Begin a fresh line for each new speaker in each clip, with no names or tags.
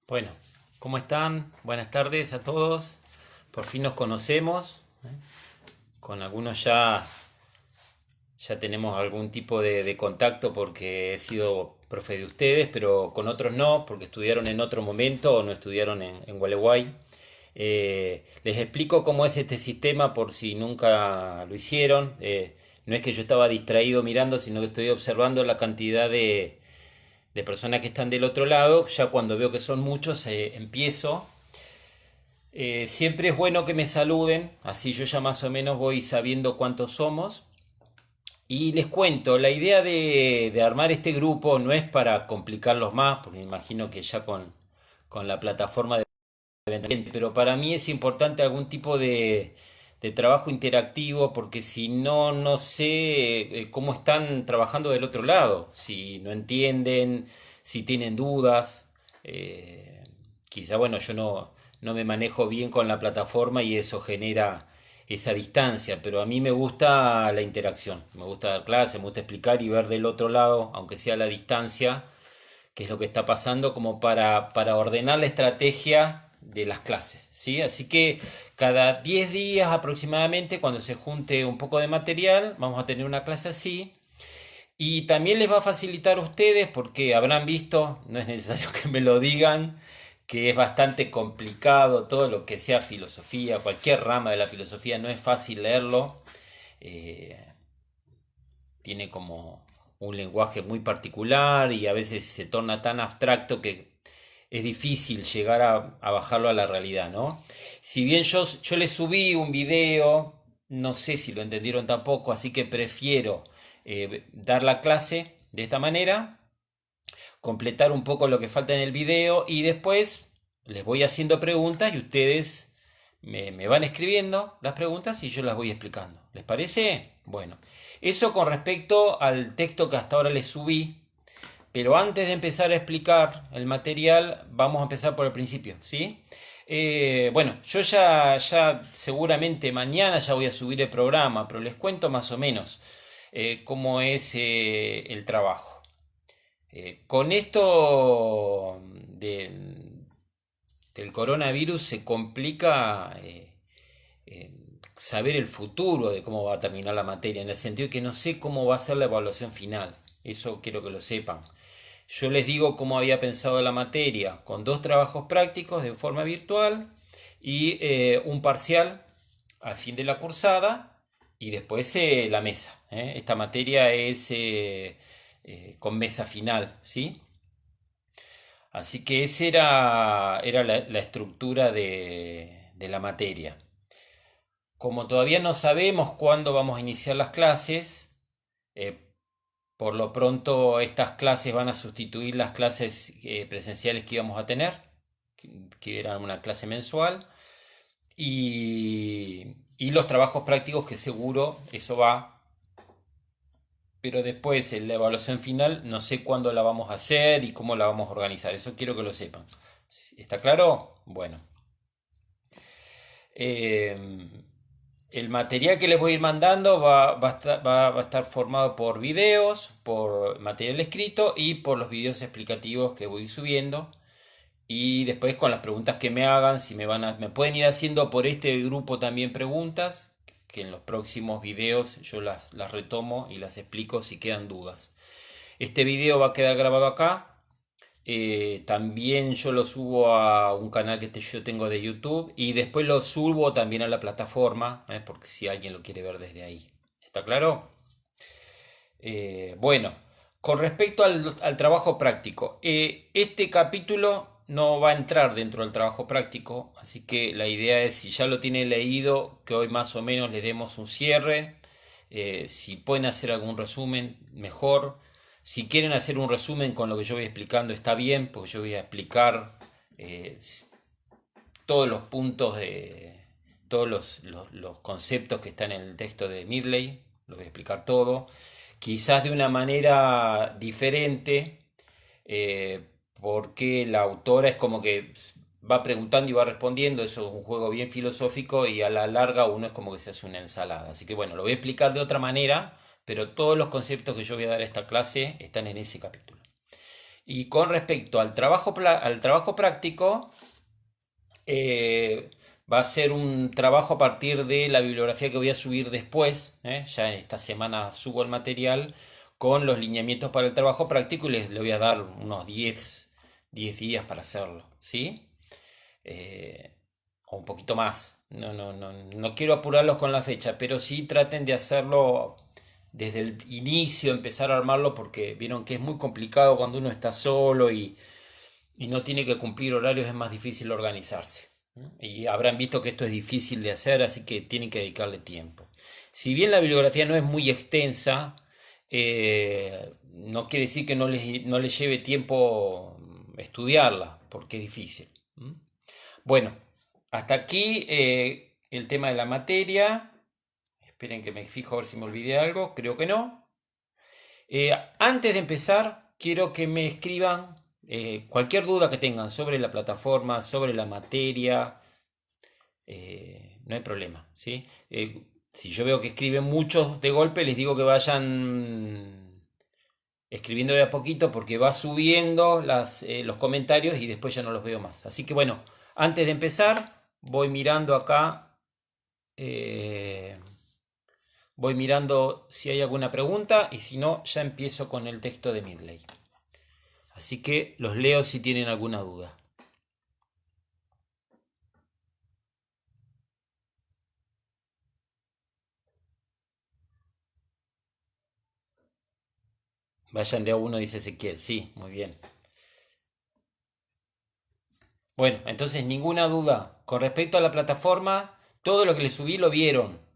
Bueno, ¿cómo están? Buenas tardes a todos. Por fin nos conocemos. Con algunos ya tenemos algún tipo de contacto porque he sido profe de ustedes, pero con otros no, porque estudiaron en otro momento o no estudiaron en Gualeguay. Les explico cómo es este sistema por si nunca lo hicieron. No es que yo estaba distraído mirando, sino que estoy observando la cantidad de personas que están del otro lado. Ya cuando veo que son muchos, empiezo. Siempre es bueno que me saluden, así yo ya más o menos voy sabiendo cuántos somos. Y les cuento, la idea de armar este grupo no es para complicarlos más, porque me imagino que ya con la plataforma de... Pero para mí es importante algún tipo de trabajo interactivo, porque si no, no sé cómo están trabajando del otro lado, si no entienden, si tienen dudas. Quizá, bueno, yo no me manejo bien con la plataforma y eso genera esa distancia, pero a mí me gusta la interacción, me gusta dar clase, me gusta explicar y ver del otro lado, aunque sea a la distancia, qué es lo que está pasando, como para ordenar la estrategia de las clases, ¿sí? Así que cada 10 días aproximadamente, cuando se junte un poco de material, vamos a tener una clase así. Y también les va a facilitar a ustedes, porque habrán visto, no es necesario que me lo digan, que es bastante complicado todo lo que sea filosofía, cualquier rama de la filosofía, no es fácil leerlo. Eh, Tiene como un lenguaje muy particular y a veces se torna tan abstracto que es difícil llegar a bajarlo a la realidad, ¿no? Si bien yo les subí un video, no sé si lo entendieron tampoco, así que prefiero dar la clase de esta manera, completar un poco lo que falta en el video y después les voy haciendo preguntas y ustedes me van escribiendo las preguntas y yo las voy explicando. ¿Les parece? Bueno, eso con respecto al texto que hasta ahora les subí. Pero antes de empezar a explicar el material, vamos a empezar por el principio, ¿sí? Bueno, yo ya seguramente mañana ya voy a subir el programa, pero les cuento más o menos cómo es el trabajo. Con esto del coronavirus se complica eh, saber el futuro de cómo va a terminar la materia, en el sentido de que no sé cómo va a ser la evaluación final. Eso quiero que lo sepan. Yo les digo cómo había pensado la materia, con dos trabajos prácticos de forma virtual y un parcial al fin de la cursada y después la mesa. Esta materia es con mesa final, ¿sí? Así que esa era la estructura de la materia. Como todavía no sabemos cuándo vamos a iniciar las clases, eh, por lo pronto estas clases van a sustituir las clases presenciales que íbamos a tener, que eran una clase mensual, y los trabajos prácticos que seguro eso va, pero después en la evaluación final no sé cuándo la vamos a hacer y cómo la vamos a organizar, eso quiero que lo sepan. ¿Está claro? Bueno. Eh, el material que les voy a ir mandando va a estar formado por videos, por material escrito y por los videos explicativos que voy subiendo. Y después con las preguntas que me hagan, si me pueden ir haciendo por este grupo también preguntas, que en los próximos videos yo las retomo y las explico si quedan dudas. Este video va a quedar grabado acá. También yo lo subo a un canal que yo tengo de YouTube y después lo subo también a la plataforma, porque si alguien lo quiere ver desde ahí. ¿Está claro? Bueno, con respecto al trabajo práctico, este capítulo no va a entrar dentro del trabajo práctico, así que la idea es, si ya lo tiene leído, que hoy más o menos le demos un cierre. Si pueden hacer algún resumen, mejor. Si quieren hacer un resumen con lo que yo voy explicando, está bien, porque yo voy a explicar eh, todos los puntos de todos los conceptos que están en el texto de Midley, lo voy a explicar todo, quizás de una manera diferente, eh, porque la autora es como que va preguntando y va respondiendo, eso es un juego bien filosófico y a la larga uno es como que se hace una ensalada. Así que bueno, lo voy a explicar de otra manera, pero todos los conceptos que yo voy a dar a esta clase están en ese capítulo. Y con respecto al trabajo práctico, eh, va a ser un trabajo a partir de la bibliografía que voy a subir después. Ya en esta semana subo el material con los lineamientos para el trabajo práctico y le voy a dar unos 10 días para hacerlo, ¿sí? Eh, o un poquito más. No quiero apurarlos con la fecha, pero sí traten de hacerlo desde el inicio, empezar a armarlo, porque vieron que es muy complicado cuando uno está solo y no tiene que cumplir horarios, es más difícil organizarse. Y habrán visto que esto es difícil de hacer, así que tienen que dedicarle tiempo. Si bien la bibliografía no es muy extensa, no quiere decir que no les lleve tiempo estudiarla, porque es difícil. Bueno, hasta aquí el tema de la materia. Esperen que me fijo a ver si me olvidé algo. Creo que no. Antes de empezar, quiero que me escriban cualquier duda que tengan sobre la plataforma, sobre la materia. No hay problema, ¿sí? Si yo veo que escriben muchos de golpe, les digo que vayan escribiendo de a poquito porque va subiendo los comentarios y después ya no los veo más. Así que bueno, antes de empezar, voy mirando acá. eh, Voy mirando si hay alguna pregunta y si no, ya empiezo con el texto de Midley. Así que los leo si tienen alguna duda. Vayan de a uno, dice Ezequiel. Sí, muy bien. Bueno, entonces ninguna duda. Con respecto a la plataforma, todo lo que les subí lo vieron.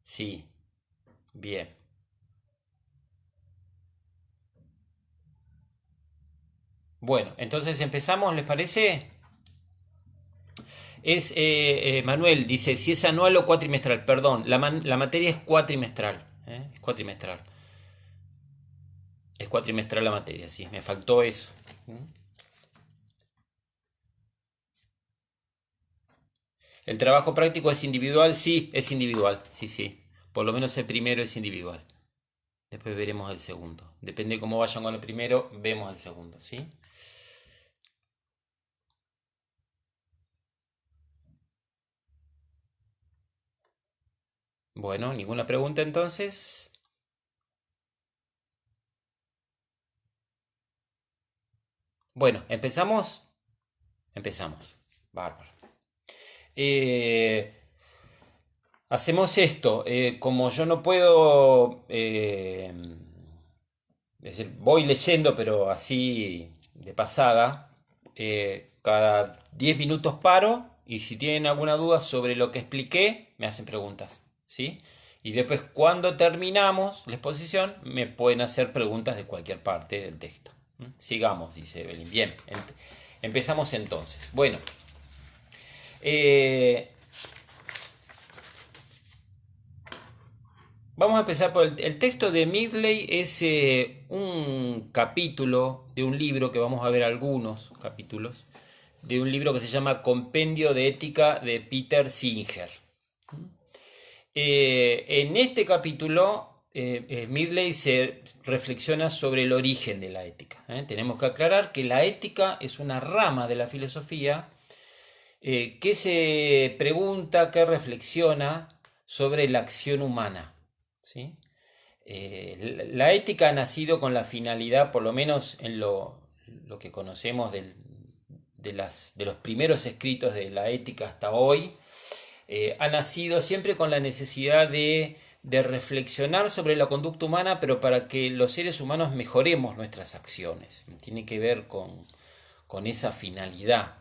Sí, bien. Bueno, entonces empezamos, ¿les parece? Manuel dice, si es anual o cuatrimestral. Perdón, la materia es cuatrimestral. Es cuatrimestral. Es cuatrimestral la materia, sí, me faltó eso. ¿El trabajo práctico es individual? Sí, es individual. Sí, sí. Por lo menos el primero es individual. Después veremos el segundo. Depende de cómo vayan con el primero, vemos el segundo, ¿sí? Bueno, ninguna pregunta entonces. Bueno, ¿empezamos? Empezamos. Bárbaro. Eh, Hacemos esto. Como yo no puedo... es decir, voy leyendo, pero así de pasada. Cada 10 minutos paro y si tienen alguna duda sobre lo que expliqué, me hacen preguntas, ¿sí? Y después cuando terminamos la exposición, me pueden hacer preguntas de cualquier parte del texto. Sigamos, dice Evelyn. Bien, empezamos entonces. Bueno, eh, vamos a empezar por el texto de Midley. Es un capítulo de un libro que vamos a ver algunos capítulos de un libro que se llama Compendio de Ética de Peter Singer. En este capítulo, Midley se reflexiona sobre el origen de la ética. Tenemos que aclarar que la ética es una rama de la filosofía que se pregunta, que reflexiona sobre la acción humana. ¿Sí? La ética ha nacido con la finalidad, por lo menos en lo que conocemos de los primeros escritos de la ética hasta hoy, ha nacido siempre con la necesidad de reflexionar sobre la conducta humana, pero para que los seres humanos mejoremos nuestras acciones. Tiene que ver con esa finalidad.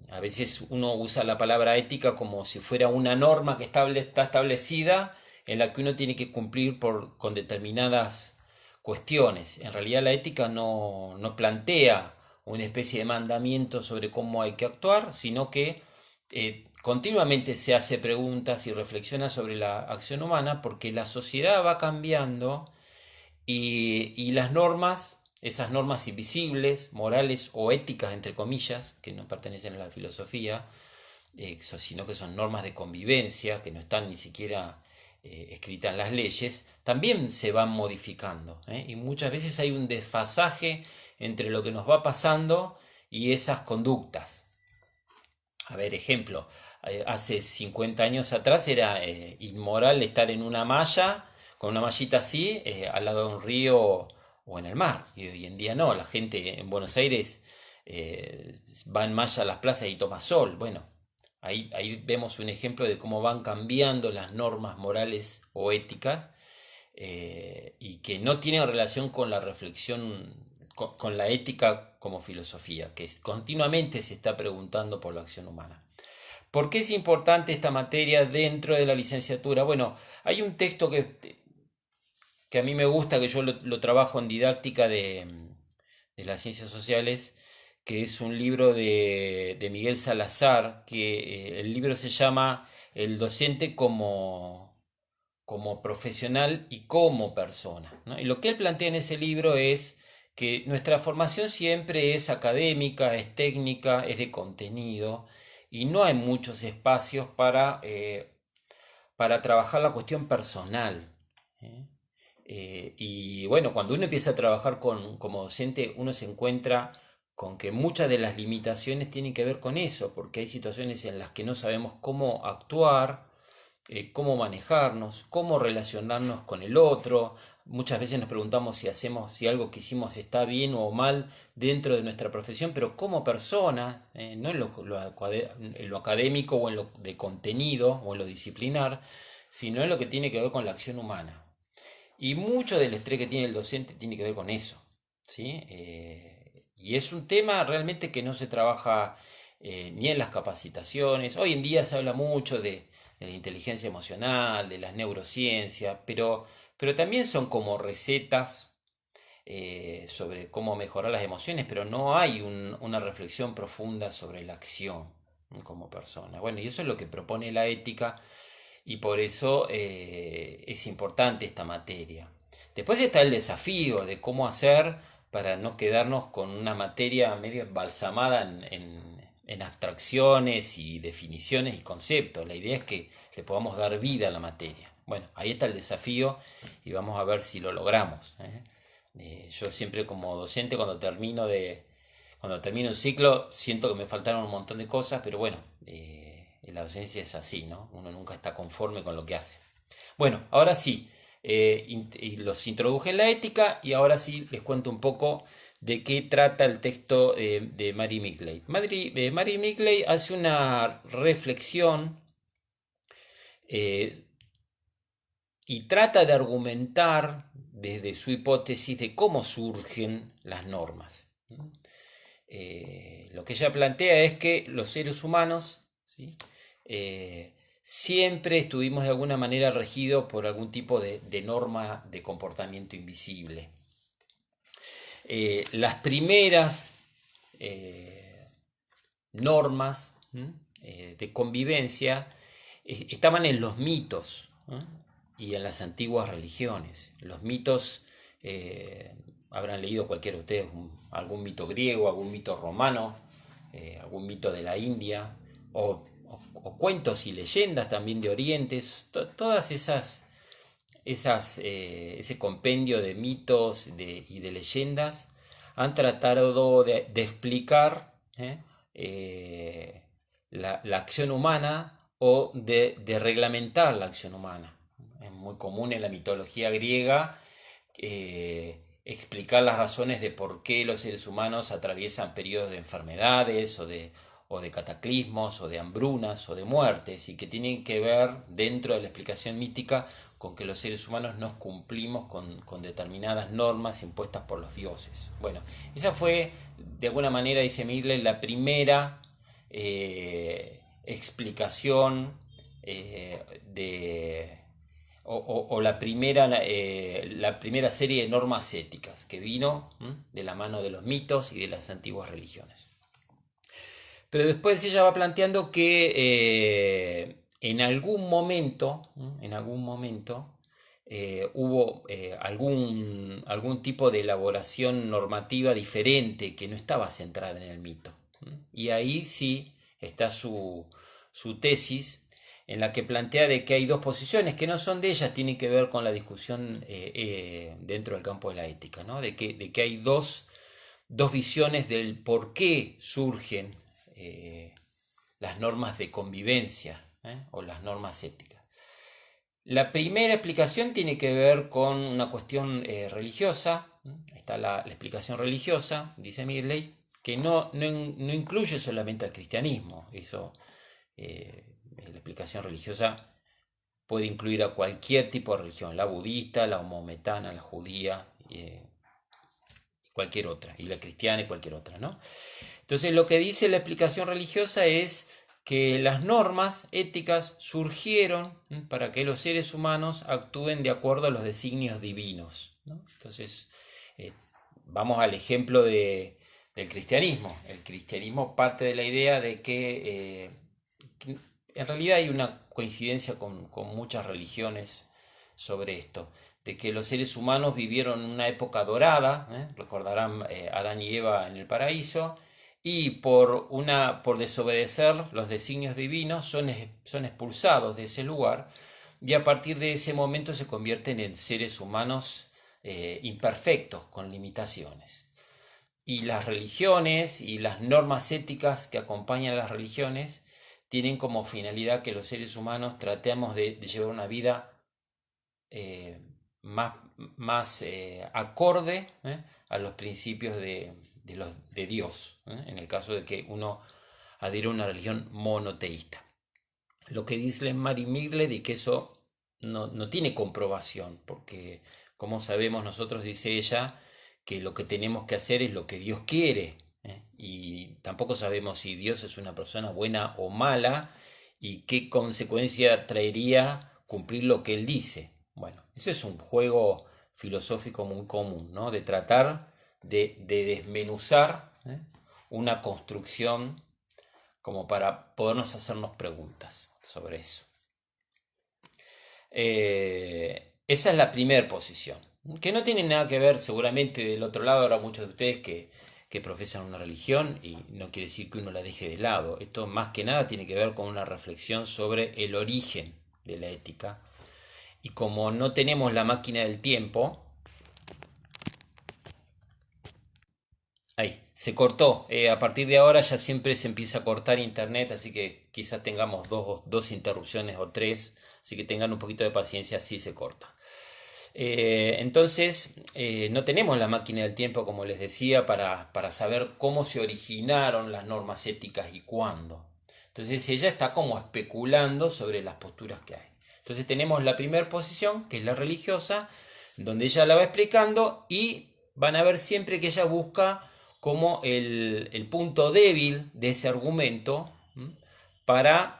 A veces uno usa la palabra ética como si fuera una norma que está establecida en la que uno tiene que cumplir con determinadas cuestiones. En realidad la ética no plantea una especie de mandamiento sobre cómo hay que actuar, sino que continuamente se hace preguntas y reflexiona sobre la acción humana porque la sociedad va cambiando y las normas, esas normas invisibles, morales o éticas, entre comillas, que no pertenecen a la filosofía, sino que son normas de convivencia, que no están ni siquiera escrita en las leyes, también se van modificando, ¿eh? Y muchas veces hay un desfasaje entre lo que nos va pasando y esas conductas. A ver, ejemplo, hace 50 años atrás era inmoral estar en una malla, con una mallita así, al lado de un río o en el mar. Y hoy en día no, la gente en Buenos Aires va en malla a las plazas y toma sol. Bueno, ahí vemos un ejemplo de cómo van cambiando las normas morales o éticas, y que no tienen relación con la reflexión, con la ética como filosofía, que continuamente se está preguntando por la acción humana. ¿Por qué es importante esta materia dentro de la licenciatura? Bueno, hay un texto que a mí me gusta, que yo lo trabajo en didáctica de las ciencias sociales, que es un libro de Miguel Salazar, que el libro se llama El docente como profesional y como persona, ¿no? Y lo que él plantea en ese libro es que nuestra formación siempre es académica, es técnica, es de contenido, y no hay muchos espacios para trabajar la cuestión personal, ¿eh? Y bueno, cuando uno empieza a trabajar como docente, uno se encuentra con que muchas de las limitaciones tienen que ver con eso, porque hay situaciones en las que no sabemos cómo actuar, cómo manejarnos, cómo relacionarnos con el otro. Muchas veces nos preguntamos si algo que hicimos está bien o mal dentro de nuestra profesión, pero como personas, no en lo académico o en lo de contenido o en lo disciplinar, sino en lo que tiene que ver con la acción humana. Y mucho del estrés que tiene el docente tiene que ver con eso, ¿sí? Y es un tema realmente que no se trabaja ni en las capacitaciones. Hoy en día se habla mucho de la inteligencia emocional, de las neurociencias, pero también son como recetas sobre cómo mejorar las emociones, pero no hay una reflexión profunda sobre la acción como persona. Bueno, y eso es lo que propone la ética, y por eso es importante esta materia. Después está el desafío de cómo hacer para no quedarnos con una materia medio embalsamada en abstracciones y definiciones y conceptos. La idea es que le podamos dar vida a la materia. Bueno, ahí está el desafío y vamos a ver si lo logramos, ¿eh? Yo siempre como docente cuando termino un ciclo siento que me faltaron un montón de cosas, pero bueno, la docencia es así, ¿no? Uno nunca está conforme con lo que hace. Bueno, ahora sí, y los introduje en la ética y ahora sí les cuento un poco de qué trata el texto de Mary Migley. Mary Migley hace una reflexión eh, y trata de argumentar desde su hipótesis de cómo surgen las normas. Lo que ella plantea es que los seres humanos, ¿sí? Siempre estuvimos de alguna manera regidos por algún tipo de norma de comportamiento invisible. Las primeras normas de convivencia estaban en los mitos, ¿no? Y en las antiguas religiones. Los mitos, habrán leído cualquiera de ustedes algún mito griego, algún mito romano, algún mito de la India, o cuentos y leyendas también de Oriente. Todas ese compendio de mitos y de leyendas han tratado de explicar la acción humana o de reglamentar la acción humana. Es muy común en la mitología griega explicar las razones de por qué los seres humanos atraviesan periodos de enfermedades o de cataclismos o de hambrunas o de muertes, y que tienen que ver dentro de la explicación mítica con que los seres humanos no cumplimos con determinadas normas impuestas por los dioses. Bueno, esa fue de alguna manera, dice Migley, la primera explicación o la primera serie de normas éticas que vino de la mano de los mitos y de las antiguas religiones. Pero después ella va planteando que en algún momento hubo algún tipo de elaboración normativa diferente que no estaba centrada en el mito. Y ahí sí está su tesis, en la que plantea de que hay dos posiciones que no son de ellas, tienen que ver con la discusión dentro del campo de la ética, ¿no? De que hay dos visiones del por qué surgen las normas de convivencia, o las normas éticas. La primera explicación tiene que ver con una cuestión religiosa. Está la explicación religiosa, dice Midley, que no incluye solamente al cristianismo. Eso, la explicación religiosa puede incluir a cualquier tipo de religión, la budista, la maometana, la judía, cualquier otra, y la cristiana y cualquier otra, ¿no? Entonces lo que dice la explicación religiosa es que las normas éticas surgieron para que los seres humanos actúen de acuerdo a los designios divinos, ¿no? Entonces, vamos al ejemplo del cristianismo. El cristianismo parte de la idea de que en realidad hay una coincidencia con muchas religiones sobre esto, de que los seres humanos vivieron una época dorada, recordarán Adán y Eva en el paraíso, y por desobedecer los designios divinos son expulsados de ese lugar, y a partir de ese momento se convierten en seres humanos imperfectos, con limitaciones. Y las religiones y las normas éticas que acompañan a las religiones tienen como finalidad que los seres humanos tratemos de llevar una vida más acorde a los principios de Dios, en el caso de que uno adhiera a una religión monoteísta. Lo que dice Mary Midley de que eso no tiene comprobación, porque como sabemos nosotros, dice ella, que lo que tenemos que hacer es lo que Dios quiere, y tampoco sabemos si Dios es una persona buena o mala y qué consecuencia traería cumplir lo que Él dice. Bueno, ese es un juego filosófico muy común, ¿no? De tratar de desmenuzar una construcción como para podernos hacernos preguntas sobre eso. Esa es la primera posición, que no tiene nada que ver, seguramente del otro lado habrá muchos de ustedes que profesan una religión y no quiere decir que uno la deje de lado. Esto más que nada tiene que ver con una reflexión sobre el origen de la ética. Y como no tenemos la máquina del tiempo, ahí, se cortó. A partir de ahora ya siempre se empieza a cortar internet, así que quizás tengamos dos interrupciones o tres, así que tengan un poquito de paciencia, así se corta. Entonces, no tenemos la máquina del tiempo, como les decía, para saber cómo se originaron las normas éticas y cuándo. Entonces ella está como especulando sobre las posturas que hay. Entonces tenemos la primera posición, que es la religiosa, donde ella la va explicando y van a ver siempre que ella busca como el punto débil de ese argumento para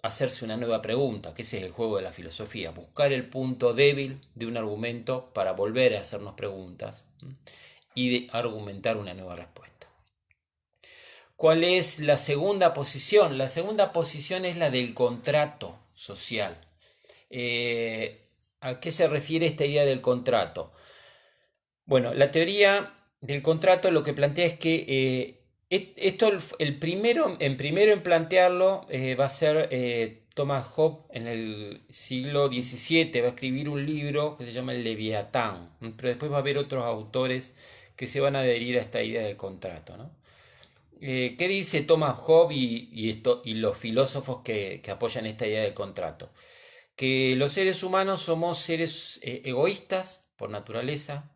hacerse una nueva pregunta, que ese es el juego de la filosofía, buscar el punto débil de un argumento para volver a hacernos preguntas y de argumentar una nueva respuesta. ¿Cuál es la segunda posición? La segunda posición es la del contrato social. ¿A qué se refiere esta idea del contrato? Bueno, la teoría del contrato lo que plantea es que esto, primero en plantearlo va a ser Thomas Hobbes en el siglo XVII, va a escribir un libro que se llama El Leviatán, pero después va a haber otros autores que se van a adherir a esta idea del contrato, ¿no? ¿Qué dice Thomas Hobbes y los filósofos que apoyan esta idea del contrato? Que los seres humanos somos seres egoístas por naturaleza.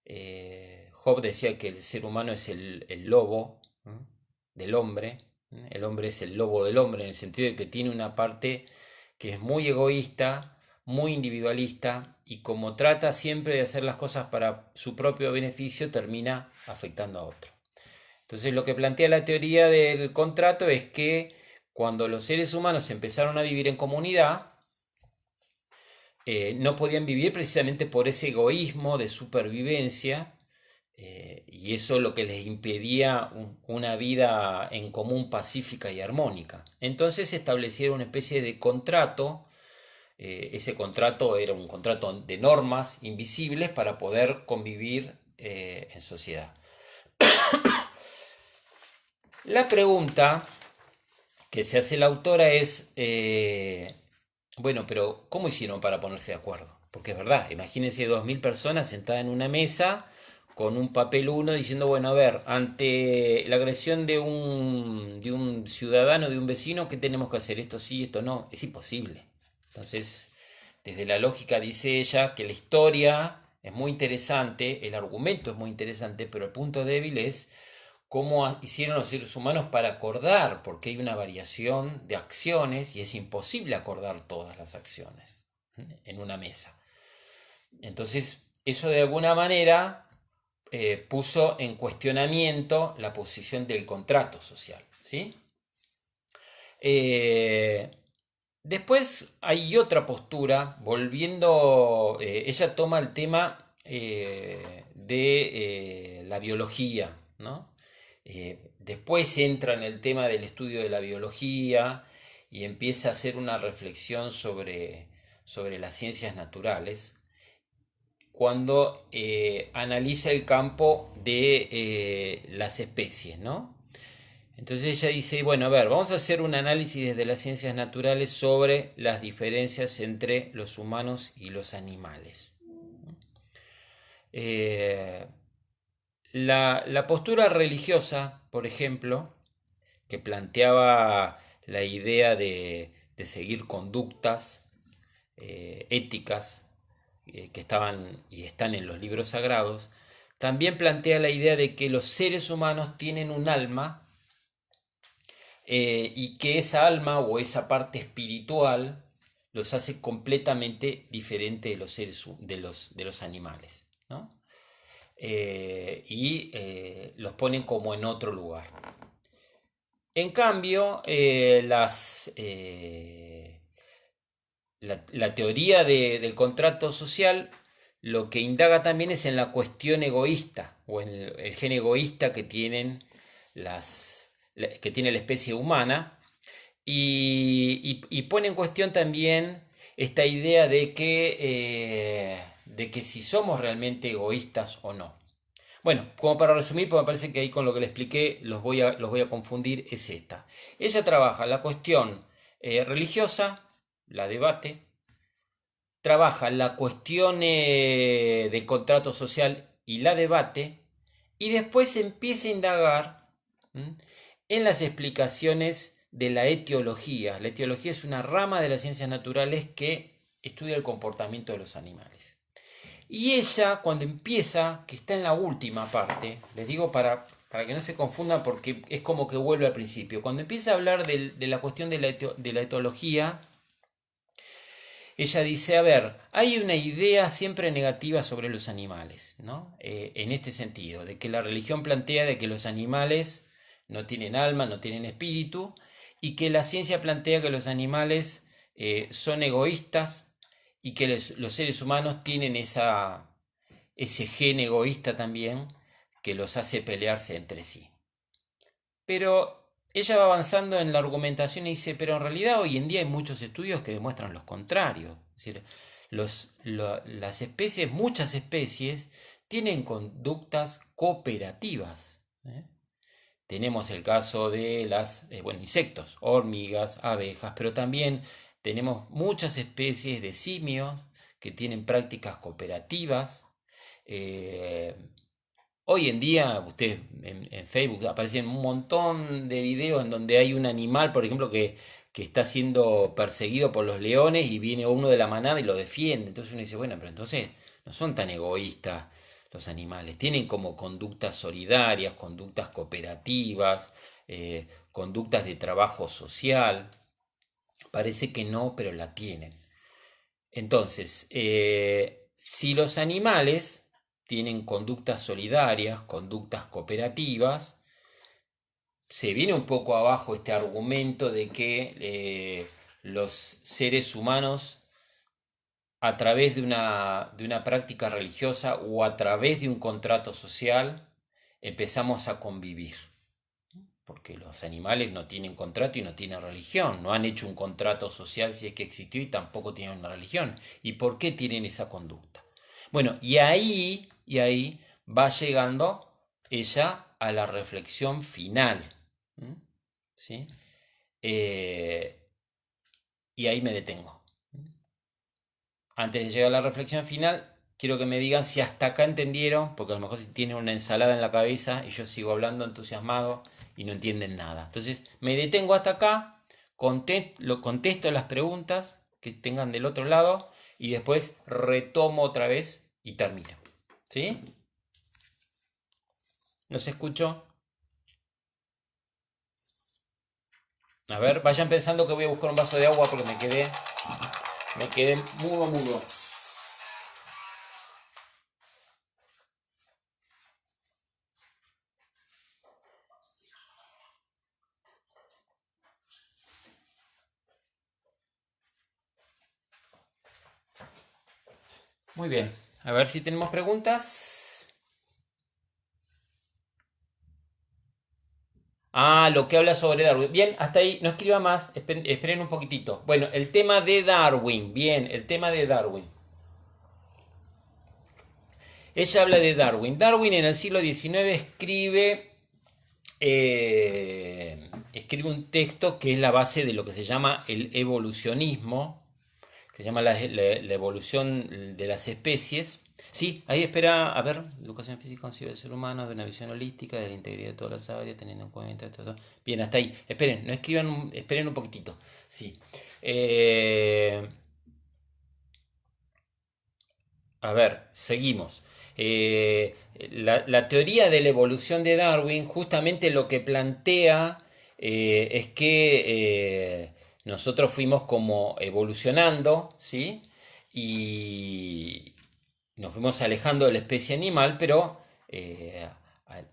Hobbes decía que el ser humano es el lobo del hombre. El hombre es el lobo del hombre en el sentido de que tiene una parte que es muy egoísta, muy individualista, y como trata siempre de hacer las cosas para su propio beneficio, termina afectando a otro. Entonces lo que plantea la teoría del contrato es que cuando los seres humanos empezaron a vivir en comunidad, no podían vivir precisamente por ese egoísmo de supervivencia, y eso lo que les impedía una vida en común pacífica y armónica. Entonces establecieron una especie de contrato. Ese contrato era un contrato de normas invisibles para poder convivir en sociedad. La pregunta que se hace la autora es, bueno, pero ¿cómo hicieron para ponerse de acuerdo? Porque es verdad, imagínense 2000 personas sentadas en una mesa con un papel uno diciendo, bueno, a ver, ante la agresión de un ciudadano, de un vecino, ¿qué tenemos que hacer? Esto sí, esto no, es imposible. Entonces, desde la lógica dice ella que la historia es muy interesante, el argumento es muy interesante, pero el punto débil es cómo hicieron los seres humanos para acordar, porque hay una variación de acciones y es imposible acordar todas las acciones en una mesa. Entonces, eso de alguna manera puso en cuestionamiento la posición del contrato social, ¿sí? Eh, Después hay otra postura, volviendo, ella toma el tema de la biología, ¿no? Después entra en el tema del estudio de la biología y empieza a hacer una reflexión sobre las ciencias naturales cuando analiza el campo de las especies, ¿no? Entonces ella dice, bueno, a ver, vamos a hacer un análisis desde las ciencias naturales sobre las diferencias entre los humanos y los animales. Eh, la postura religiosa, por ejemplo, que planteaba la idea de seguir conductas éticas que estaban y están en los libros sagrados, también plantea la idea de que los seres humanos tienen un alma y que esa alma o esa parte espiritual los hace completamente diferentes de los seres de los animales, ¿no? Los ponen como en otro lugar. En cambio, la teoría del contrato social lo que indaga también es en la cuestión egoísta o en el gen egoísta que tienen que tiene la especie humana y pone en cuestión también esta idea de que si somos realmente egoístas o no. Bueno, como para resumir, porque me parece que ahí con lo que le expliqué los voy a confundir, es esta. Ella trabaja la cuestión religiosa, la debate, trabaja la cuestión del contrato social y la debate, y después empieza a indagar en las explicaciones de la etiología. La etiología es una rama de las ciencias naturales que estudia el comportamiento de los animales. Y ella, cuando empieza, que está en la última parte, les digo para que no se confundan porque es como que vuelve al principio, cuando empieza a hablar de la cuestión de la etología, ella dice, a ver, hay una idea siempre negativa sobre los animales, ¿no? En este sentido, de que la religión plantea de que los animales no tienen alma, no tienen espíritu, y que la ciencia plantea que los animales son egoístas y que los seres humanos tienen ese gen egoísta también que los hace pelearse entre sí. Pero ella va avanzando en la argumentación y dice, pero en realidad hoy en día hay muchos estudios que demuestran lo contrario. Es decir, las especies, muchas especies, tienen conductas cooperativas. ¿Eh? Tenemos el caso de bueno, insectos, hormigas, abejas, pero también tenemos muchas especies de simios que tienen prácticas cooperativas. Eh, Hoy en día, ustedes en Facebook aparecen un montón de videos en donde hay un animal, por ejemplo, que está siendo perseguido por los leones y viene uno de la manada y lo defiende. Entonces uno dice, bueno, pero entonces no son tan egoístas los animales. Tienen como conductas solidarias, conductas cooperativas, conductas de trabajo social. Parece que no, pero la tienen. Entonces, si los animales tienen conductas solidarias, conductas cooperativas, se viene un poco abajo este argumento de que los seres humanos, a través de una práctica religiosa o a través de un contrato social, empezamos a convivir. Porque los animales no tienen contrato y no tienen religión, no han hecho un contrato social si es que existió y tampoco tienen una religión. ¿Y por qué tienen esa conducta? Bueno, y ahí va llegando ella a la reflexión final. ¿Sí? eh, y ahí me detengo. Antes de llegar a la reflexión final, quiero que me digan si hasta acá entendieron, porque a lo mejor si tienen una ensalada en la cabeza y yo sigo hablando entusiasmado y no entienden nada. Entonces, me detengo hasta acá, contesto las preguntas que tengan del otro lado y después retomo otra vez y termino. ¿Sí? ¿No se escuchó? A ver, vayan pensando que voy a buscar un vaso de agua porque me quedé mudo, mudo. Muy bien. A ver si tenemos preguntas. Ah, lo que habla sobre Darwin. Bien, hasta ahí, no escriba más, esperen un poquitito. Bueno, el tema de Darwin, bien, el tema de Darwin. Ella habla de Darwin. Darwin en el siglo XIX escribe un texto que es la base de lo que se llama el evolucionismo, que se llama la evolución de las especies. Sí, ahí espera, a ver, educación física concibe el ser humano de una visión holística de la integridad de todas las áreas, teniendo en cuenta esto. Bien, hasta ahí. Esperen, no escriban, esperen un poquitito. Sí. Eh, a ver, seguimos. La teoría de la evolución de Darwin justamente lo que plantea es que nosotros fuimos como evolucionando, ¿sí? Y nos fuimos alejando de la especie animal, pero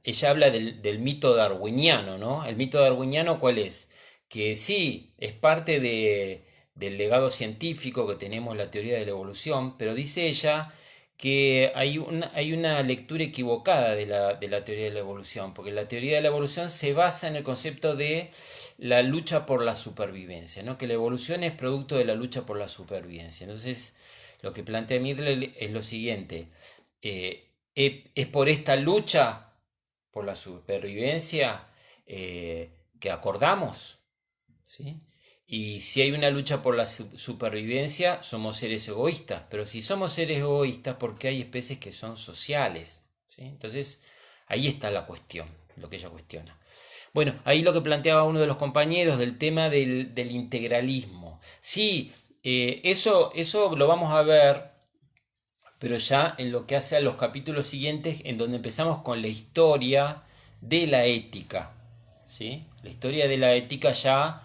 ella habla del mito darwiniano, ¿no? El mito darwiniano, ¿cuál es? Que sí, es parte del legado científico que tenemos la teoría de la evolución, pero dice ella que hay una lectura equivocada de la teoría de la evolución, porque la teoría de la evolución se basa en el concepto de la lucha por la supervivencia, ¿no? Que la evolución es producto de la lucha por la supervivencia. Entonces, lo que plantea Middle es lo siguiente, es por esta lucha por la supervivencia que acordamos, ¿sí? Y si hay una lucha por la supervivencia, somos seres egoístas. Pero si somos seres egoístas, porque hay especies que son sociales, ¿sí? Entonces, ahí está la cuestión, lo que ella cuestiona. Bueno, ahí lo que planteaba uno de los compañeros del tema del integralismo. Sí, eso lo vamos a ver, pero ya en lo que hace a los capítulos siguientes, en donde empezamos con la historia de la ética, ¿sí? La historia de la ética ya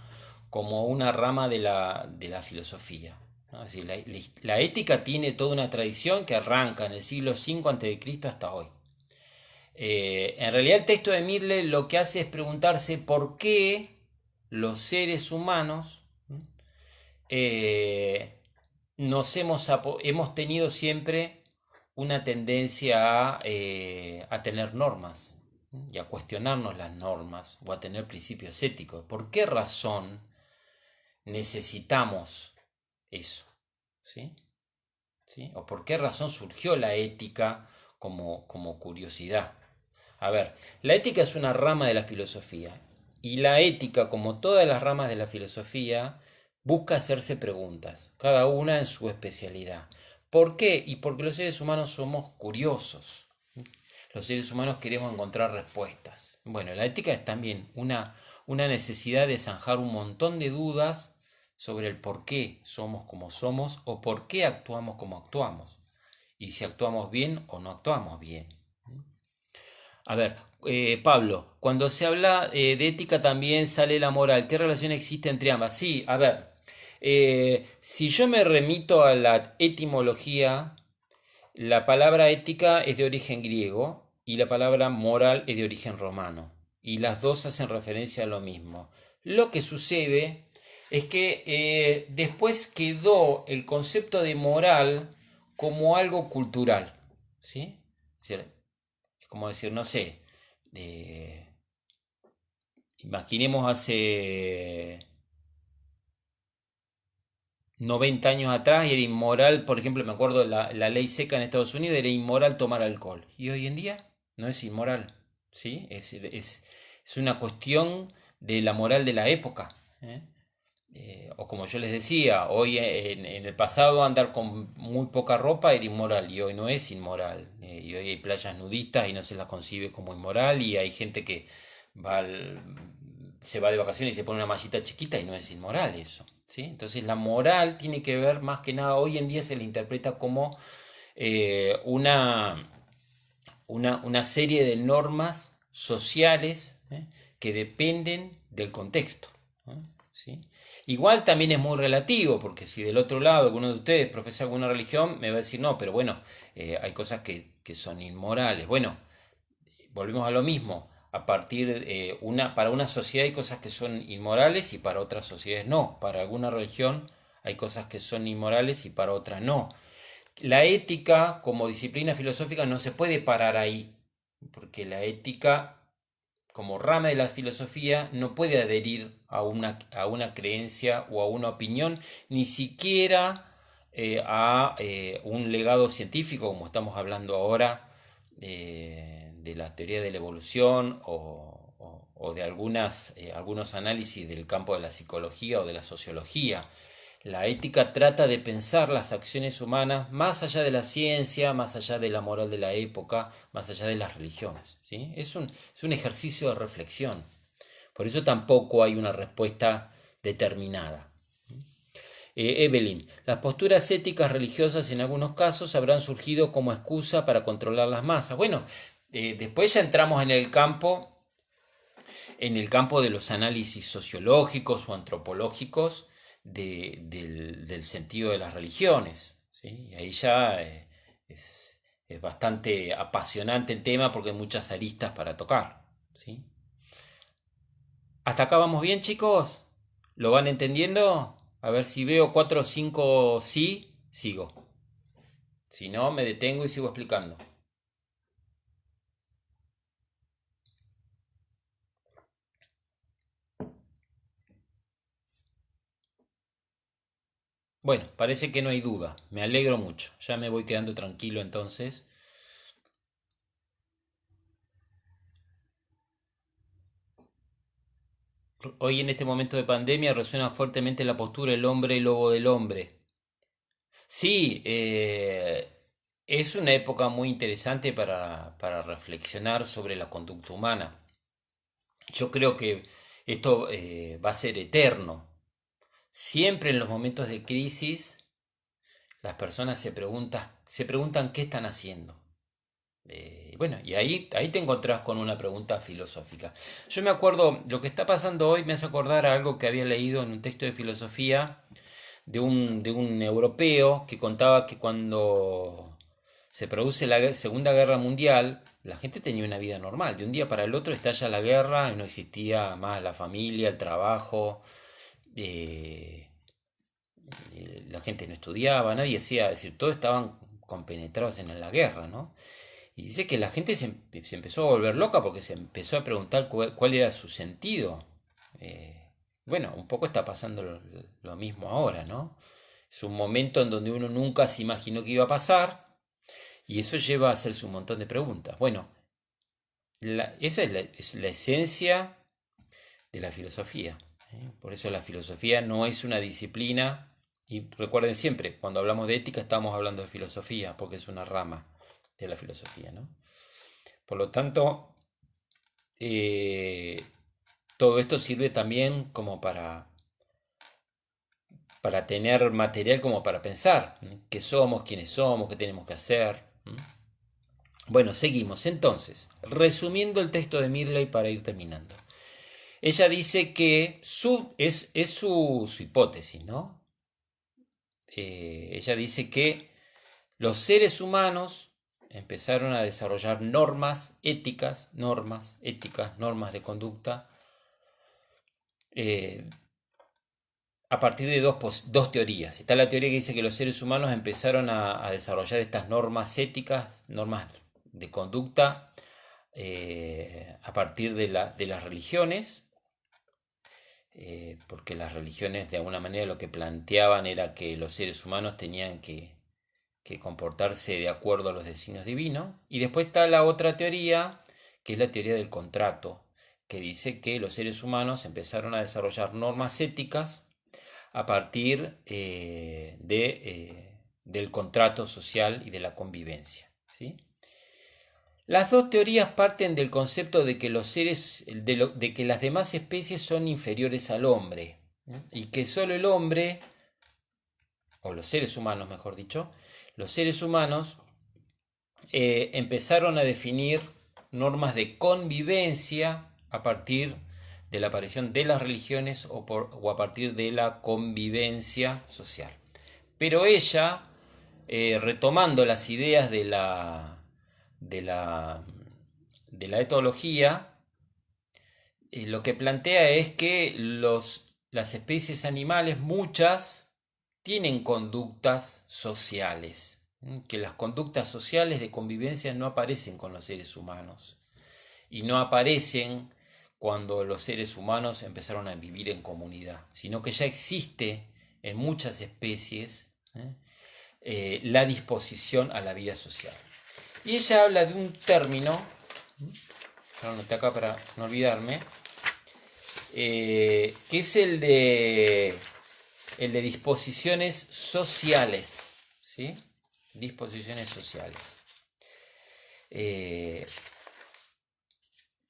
como una rama de la filosofía, ¿no? Es decir, la ética tiene toda una tradición que arranca en el siglo V a.C. hasta hoy. En realidad el texto de Midle lo que hace es preguntarse por qué los seres humanos eh, hemos tenido siempre una tendencia a tener normas y a cuestionarnos las normas o a tener principios éticos. ¿Por qué razón necesitamos eso? ¿Sí? ¿Sí? ¿O por qué razón surgió la ética como curiosidad? A ver, la ética es una rama de la filosofía y la ética, como todas las ramas de la filosofía, busca hacerse preguntas, cada una en su especialidad. ¿Por qué? Y porque los seres humanos somos curiosos. Los seres humanos queremos encontrar respuestas. Bueno, la ética es también una necesidad de zanjar un montón de dudas sobre el por qué somos como somos o por qué actuamos como actuamos. Y si actuamos bien o no actuamos bien. A ver, Pablo, cuando se habla de ética también sale la moral. ¿Qué relación existe entre ambas? Sí, a ver, si yo me remito a la etimología, la palabra ética es de origen griego y la palabra moral es de origen romano. Y las dos hacen referencia a lo mismo. Lo que sucede es que después quedó el concepto de moral como algo cultural. ¿Sí? Es decir, es como decir, no sé, eh, imaginemos hace 90 años atrás y era inmoral, por ejemplo, me acuerdo la ley seca en Estados Unidos, era inmoral tomar alcohol. Y hoy en día no es inmoral, ¿sí? Es una cuestión de la moral de la época. ¿eh? O como yo les decía, hoy en el pasado andar con muy poca ropa era inmoral y hoy no es inmoral. Y hoy hay playas nudistas y no se las concibe como inmoral y hay gente que va se va de vacaciones y se pone una mallita chiquita y no es inmoral eso. ¿Sí? Entonces la moral tiene que ver más que nada, hoy en día se le interpreta como una una serie de normas sociales, que dependen del contexto. ¿Sí? Igual también es muy relativo, porque si del otro lado alguno de ustedes profesa alguna religión, me va a decir, no, pero bueno, hay cosas que son inmorales. Bueno, volvemos a lo mismo. A partir para una sociedad hay cosas que son inmorales y para otras sociedades no. Para alguna religión hay cosas que son inmorales y para otras no. La ética como disciplina filosófica no se puede parar ahí, porque la ética como rama de la filosofía no puede adherir a una creencia o a una opinión, ni siquiera a un legado científico, como estamos hablando ahora, de la teoría de la evolución o de algunos análisis del campo de la psicología o de la sociología. La ética trata de pensar las acciones humanas más allá de la ciencia, más allá de la moral de la época, más allá de las religiones. ¿Sí? Es un ejercicio de reflexión. Por eso tampoco hay una respuesta determinada. Evelyn, las posturas éticas religiosas en algunos casos habrán surgido como excusa para controlar las masas. Bueno, después ya entramos en el campo de los análisis sociológicos o antropológicos del sentido de las religiones. ¿Sí? Y ahí ya es bastante apasionante el tema porque hay muchas aristas para tocar. ¿Sí? ¿Hasta acá vamos bien, chicos? ¿Lo van entendiendo? A ver si veo 4 o 5 sí, sigo. Si no, me detengo y sigo explicando. Bueno, parece que no hay duda. Me alegro mucho. Ya me voy quedando tranquilo entonces. Hoy en este momento de pandemia resuena fuertemente la postura el hombre lobo del hombre. Sí, es una época muy interesante para reflexionar sobre la conducta humana. Yo creo que esto va a ser eterno. Siempre en los momentos de crisis, las personas se preguntan qué están haciendo. Bueno, y ahí te encontrás con una pregunta filosófica. Yo me acuerdo, lo que está pasando hoy me hace acordar a algo que había leído en un texto de filosofía de un europeo que contaba que cuando se produce la Segunda Guerra Mundial, la gente tenía una vida normal. De un día para el otro estalla la guerra y no existía más la familia, el trabajo, eh, la gente no estudiaba, nadie hacía, es decir, todos estaban compenetrados en la guerra, ¿no? Y dice que la gente se empezó a volver loca porque se empezó a preguntar cuál era su sentido. Bueno, un poco está pasando lo mismo ahora, ¿no? Es un momento en donde uno nunca se imaginó que iba a pasar y eso lleva a hacerse un montón de preguntas. Bueno, esa es la esencia de la filosofía. Por eso la filosofía no es una disciplina, y recuerden siempre, cuando hablamos de ética estamos hablando de filosofía, porque es una rama de la filosofía, ¿no? Por lo tanto, eh, todo esto sirve también como para tener material como para pensar qué somos, quiénes somos, qué tenemos que hacer. Bueno, seguimos. Entonces, resumiendo el texto de Midley para ir terminando. Ella dice que es su hipótesis, ¿no? Ella dice que los seres humanos empezaron a desarrollar normas éticas, normas de conducta, eh, a partir de dos teorías. Está la teoría que dice que los seres humanos empezaron a desarrollar estas normas éticas, normas de conducta, a partir de las religiones, porque las religiones de alguna manera lo que planteaban era que los seres humanos tenían que comportarse de acuerdo a los designios divinos. Y después está la otra teoría, que es la teoría del contrato, que dice que los seres humanos empezaron a desarrollar normas éticas a partir del contrato social y de la convivencia, ¿sí? Las dos teorías parten del concepto de que de que las demás especies son inferiores al hombre, ¿no? Y que solo el hombre, o los seres humanos mejor dicho, los seres humanos empezaron a definir normas de convivencia a partir de la aparición de las religiones o a partir de la convivencia social. Pero ella, retomando las ideas de la, de la etología, lo que plantea es que las especies animales, muchas, tienen conductas sociales, que las conductas sociales de convivencia no aparecen con los seres humanos y no aparecen cuando los seres humanos empezaron a vivir en comunidad, sino que ya existe en muchas especies la disposición a la vida social. Y ella habla de un término, lo anoté acá para no olvidarme, que es el de disposiciones sociales, ¿sí? Disposiciones sociales.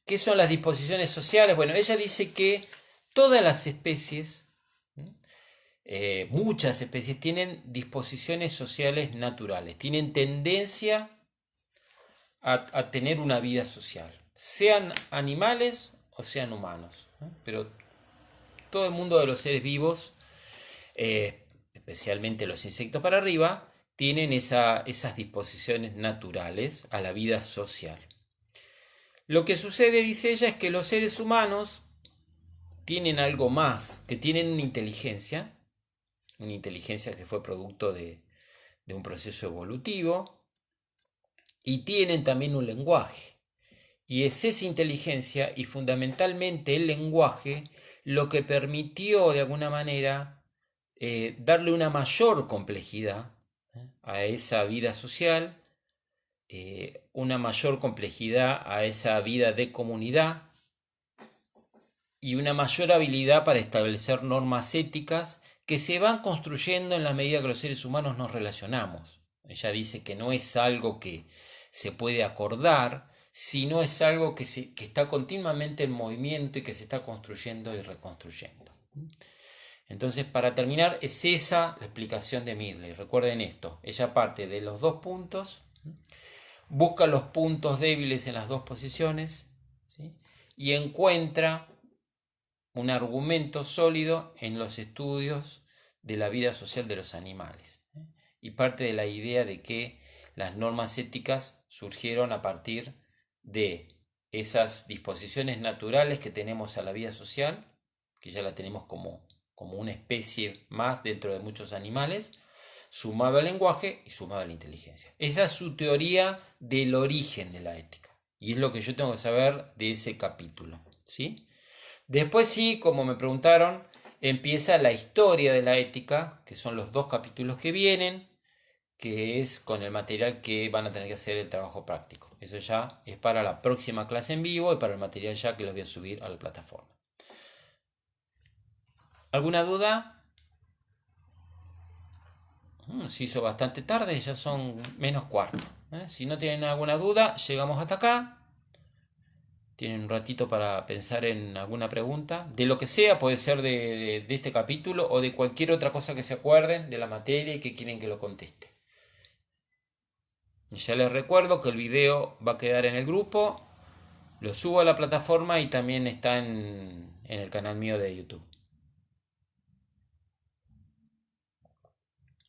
¿Qué son las disposiciones sociales? Bueno, ella dice que todas las especies, muchas especies, tienen disposiciones sociales naturales, tienen tendencia a tener una vida social, sean animales o sean humanos, pero todo el mundo de los seres vivos, especialmente los insectos para arriba, tienen esas disposiciones naturales a la vida social. Lo que sucede, dice ella, es que los seres humanos tienen algo más, que tienen una inteligencia que fue producto de un proceso evolutivo, y tienen también un lenguaje. Y es esa inteligencia y fundamentalmente el lenguaje lo que permitió de alguna manera darle una mayor complejidad a esa vida social, una mayor complejidad a esa vida de comunidad y una mayor habilidad para establecer normas éticas que se van construyendo en la medida que los seres humanos nos relacionamos. Ella dice que no es algo que se puede acordar, sino es algo que está continuamente en movimiento y que se está construyendo y reconstruyendo. Entonces, para terminar, es esa la explicación de Midley. Recuerden esto, ella parte de los dos puntos, busca los puntos débiles en las dos posiciones, ¿sí? Y encuentra un argumento sólido en los estudios de la vida social de los animales. Y parte de la idea de que las normas éticas surgieron a partir de esas disposiciones naturales que tenemos a la vida social, que ya la tenemos como una especie más dentro de muchos animales, sumado al lenguaje y sumado a la inteligencia. Esa es su teoría del origen de la ética. Y es lo que yo tengo que saber de ese capítulo, ¿sí? Después sí, como me preguntaron, empieza la historia de la ética, que son los dos capítulos que vienen, que es con el material que van a tener que hacer el trabajo práctico. Eso ya es para la próxima clase en vivo y para el material ya que los voy a subir a la plataforma. ¿Alguna duda? Se hizo bastante tarde, ya son menos cuarto. Si no tienen alguna duda, llegamos hasta acá. Tienen un ratito para pensar en alguna pregunta, de lo que sea, puede ser de este capítulo o de cualquier otra cosa que se acuerden de la materia y que quieren que lo conteste. Ya les recuerdo que el video va a quedar en el grupo, lo subo a la plataforma y también está en el canal mío de YouTube.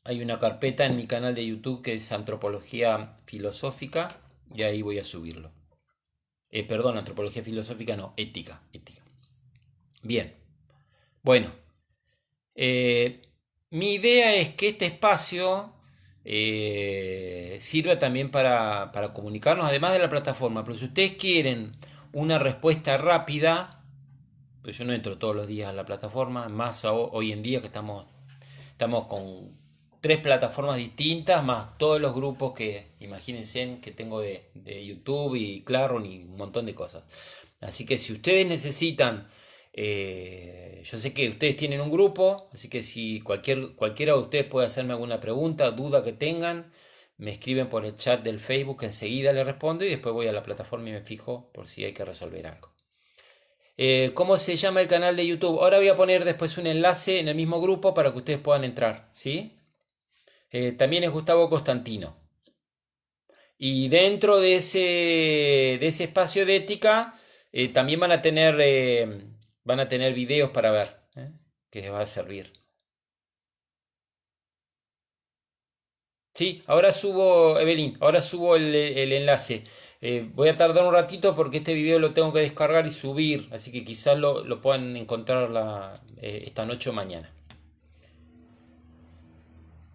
Hay una carpeta en mi canal de YouTube que es Antropología Filosófica y ahí voy a subirlo. Perdón, Antropología Filosófica no, Ética. Bien, bueno, mi idea es que este espacio sirva también para comunicarnos, además de la plataforma. Pero si ustedes quieren una respuesta rápida, pues yo no entro todos los días a la plataforma, más hoy en día que estamos con 3 plataformas distintas, más todos los grupos que, imagínense, que tengo de YouTube y Claro y un montón de cosas. Así que si ustedes necesitan, yo sé que ustedes tienen un grupo, así que si cualquiera de ustedes puede hacerme alguna pregunta, duda que tengan, me escriben por el chat del Facebook, enseguida les respondo y después voy a la plataforma y me fijo por si hay que resolver algo. ¿Cómo se llama el canal de YouTube? Ahora voy a poner después un enlace en el mismo grupo para que ustedes puedan entrar, ¿sí? También es Gustavo Constantino. Y dentro de ese espacio de ética, también van a tener videos para ver, que les va a servir. Sí, ahora subo, Evelyn, ahora subo el enlace. Voy a tardar un ratito porque este video lo tengo que descargar y subir, así que quizás lo puedan encontrar esta noche o mañana.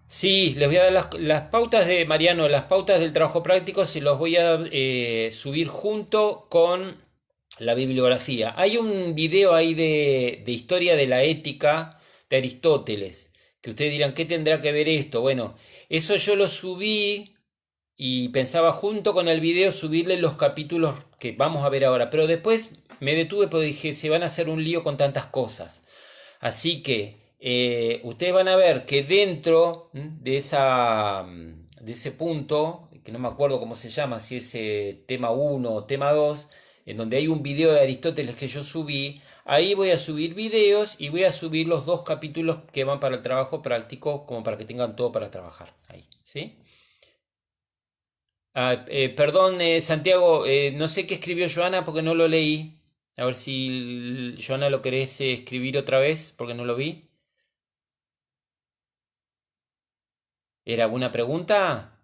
Sí, les voy a dar las pautas de Mariano, las pautas del trabajo práctico, se los voy a subir junto con la bibliografía. Hay un video ahí de historia de la ética de Aristóteles, que ustedes dirán, ¿qué tendrá que ver esto? Bueno, eso yo lo subí y pensaba junto con el video subirle los capítulos que vamos a ver ahora, pero después me detuve porque dije, se van a hacer un lío con tantas cosas. Así que ustedes van a ver que dentro de ese punto, que no me acuerdo cómo se llama, si es tema uno o tema 2, en donde hay un video de Aristóteles que yo subí, ahí voy a subir videos y voy a subir los dos capítulos que van para el trabajo práctico, como para que tengan todo para trabajar ahí, ¿sí? Perdón, Santiago, no sé qué escribió Joana porque no lo leí. A ver si Joana lo querés escribir otra vez porque no lo vi. ¿Era alguna pregunta?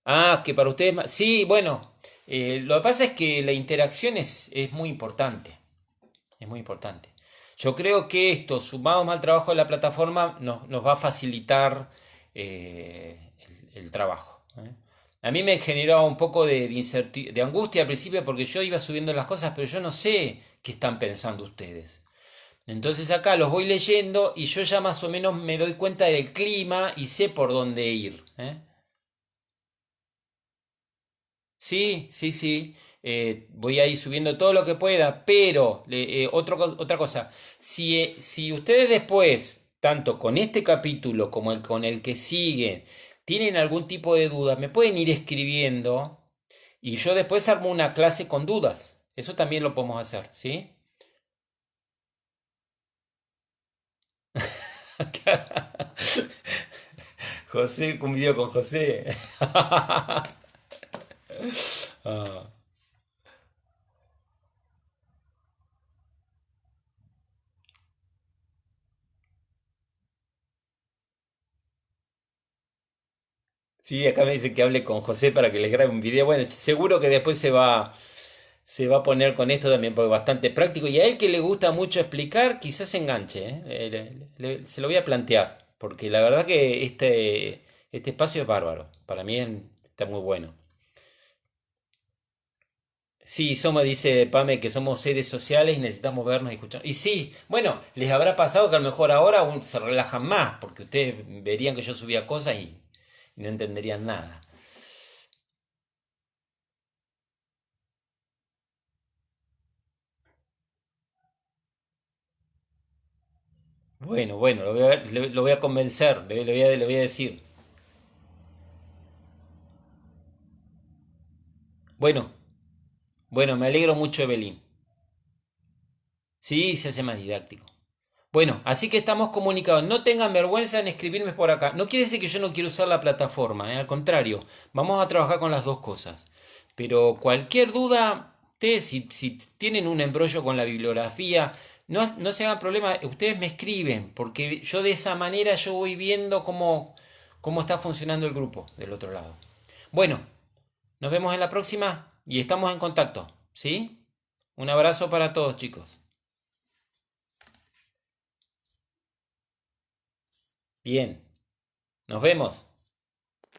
Ah, que para ustedes... Sí, bueno, lo que pasa es que la interacción es muy importante. Es muy importante. Yo creo que esto, sumado al trabajo de la plataforma, nos va a facilitar el trabajo. A mí me generaba un poco de angustia al principio porque yo iba subiendo las cosas, pero yo no sé qué están pensando ustedes. Entonces acá los voy leyendo y yo ya más o menos me doy cuenta del clima y sé por dónde ir. Sí, sí, sí. Voy a ir subiendo todo lo que pueda, pero otra cosa, si ustedes después, tanto con este capítulo como con el que sigue, tienen algún tipo de duda, me pueden ir escribiendo y yo después armo una clase con dudas. Eso también lo podemos hacer, ¿sí? José, un video con José. Ah. Sí, acá me dicen que hable con José para que les grabe un video. Bueno, seguro que después se va a poner con esto también, porque es bastante práctico. Y a él que le gusta mucho explicar, quizás se enganche, ¿eh? Se lo voy a plantear, porque la verdad que este espacio es bárbaro. Para mí está muy bueno. Sí, dice Pame, que somos seres sociales y necesitamos vernos y escuchar. Y sí, bueno, les habrá pasado que a lo mejor ahora se relajan más, porque ustedes verían que yo subía cosas y no entenderían nada. Bueno, bueno, lo voy a convencer, le voy a decir. Bueno, bueno, me alegro mucho, Evelyn. Sí, se hace más didáctico. Bueno, así que estamos comunicados. No tengan vergüenza en escribirme por acá. No quiere decir que yo no quiero usar la plataforma, al contrario, vamos a trabajar con las dos cosas. Pero cualquier duda, ustedes si tienen un embrollo con la bibliografía, no se hagan problema, ustedes me escriben, porque yo de esa manera yo voy viendo cómo está funcionando el grupo del otro lado. Bueno, nos vemos en la próxima y estamos en contacto, ¿sí? Un abrazo para todos, chicos. Bien, nos vemos.